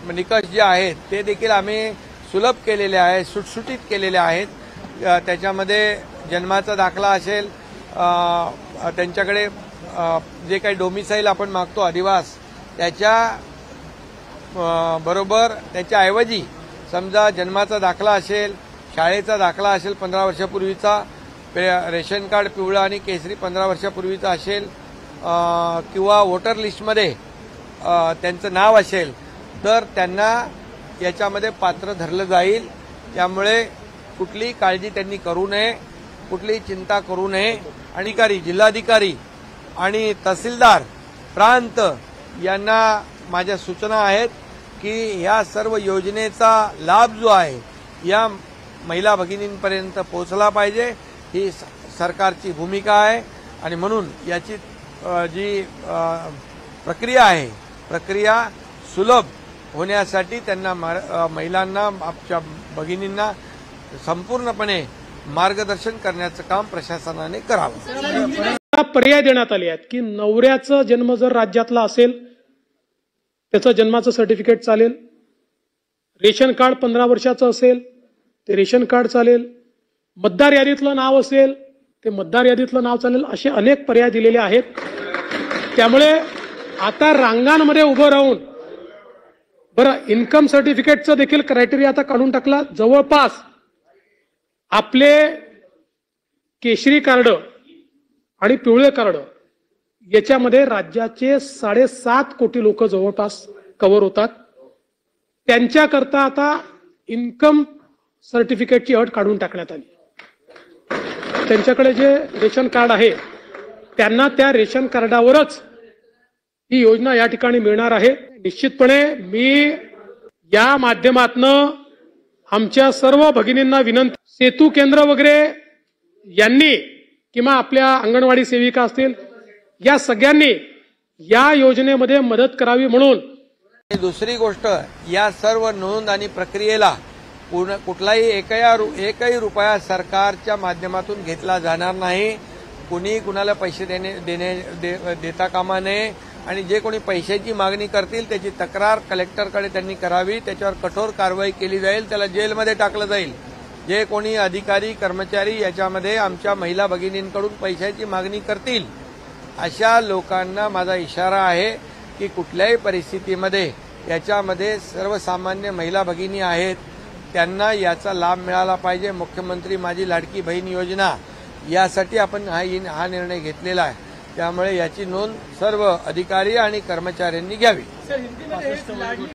निकष जे आहेत ते देखील आम्ही सुलभ केलेले आहेत, सुटसुटीत केलेले आहेत। त्याच्यामध्ये जन्माचा दाखला असेल, त्यांच्याकडे जे काही डोमिसाईल आपण मागतो अधिवास, त्याच्या बरोबर त्याच्याऐवजी समजा जन्माचा दाखला असेल, शाळेचा दाखला असेल 15 वर्षापूर्वीचा, रेशन कार्ड पिवळं आणि केसरी 15 वर्षापूर्वीचा असेल, किंवा वोटर लिस्टमध्ये त्यांचं नाव असेल तर त्यांना याच्यामध्ये पात्र धरलं जाईल। त्यामुळे कुठलीही काळजी त्यांनी करू नये, कुठलीही चिंता करू नये। अधिकारी, जिल्हाधिकारी आणि तहसीलदार, प्रांत यांना माझ्या सूचना आहेत की या सर्व योजनेचा लाभ जो आहे या महिला भगिनींपर्यंत पोहोचला पाहिजे, ही सरकारची भूमिका आहे। आणि म्हणून याची जी प्रक्रिया आहे, प्रक्रिया सुलभ होण्यासाठी त्यांना महिलांना, आमच्या भगिनींना संपूर्णपणे मार्गदर्शन करण्याचं काम प्रशासनाने करावं। पर्याय देण्यात आले आहेत की नवऱ्याचा जन्म जर राज्यातला असेल त्याचं जन्माचं सर्टिफिकेट चालेल, रेशन कार्ड 15 वर्षाचं असेल ते रेशन कार्ड चालेल, मतदार यादीतलं नाव असेल ते मतदार यादीतलं नाव चालेल, असे अनेक पर्याय दिलेले आहेत। त्यामुळे आता रांगांमध्ये उभं राहून बरं इन्कम सर्टिफिकेटचं देखील क्रायटेरिया आता काढून टाकला। जवळपास आपले केशरी कार्ड आणि पिवळे कार्ड याच्यामध्ये राज्याचे 7.5 कोटी लोक जवळपास कव्हर होतात। त्यांच्याकरता आता इन्कम सर्टिफिकेटची अट काढून टाकण्यात आली। त्यांच्याकडे जे रेशन कार्ड आहे त्यांना त्या रेशन कार्डावरच ही योजना या ठिकाणी मिळणार आहे। निश्चितपणे मी या माध्यमातनं आमच्या सर्व भगिनींना विनंती, सेतू केंद्र वगैरे यांनी किंवा आपल्या अंगणवाडी सेविका असतील या सगळ्यांनी या योजनेमध्ये मदत करावी म्हणून। दुसरी गोष्ट, या सर्व नोंद आणि प्रक्रियेला कुठलाही एकही रुपया सरकारच्या माध्यमातून घेतला जाणार नाही। कुणी कुणाला पैसे देता कामा नये आणि जे कोणी पैशाची मागणी करतील त्याची तक्रार कलेक्टरकडे त्यांनी करावी, त्याच्यावर कठोर कारवाई केली जाईल, त्याला जेलमध्ये टाकलं जाईल। जे कोणी अधिकारी कर्मचारी याच्यामध्ये आमच्या महिला भगिनींकडून पैशाची मागणी करतील अशा लोकांना माझा इशारा आहे की कुठल्याही परिस्थितीमध्ये याच्यामध्ये सर्वसामान्य महिला भगिनी आहेत त्यांना याचा लाभ मिळाला पाहिजे। मुख्यमंत्री माझी लाडकी बहीण योजना यासाठी आपण हा निर्णय घेतलेला आहे। त्यामुळे याची नोंद सर्व अधिकारी आणि कर्मचाऱ्यांनी घ्यावी।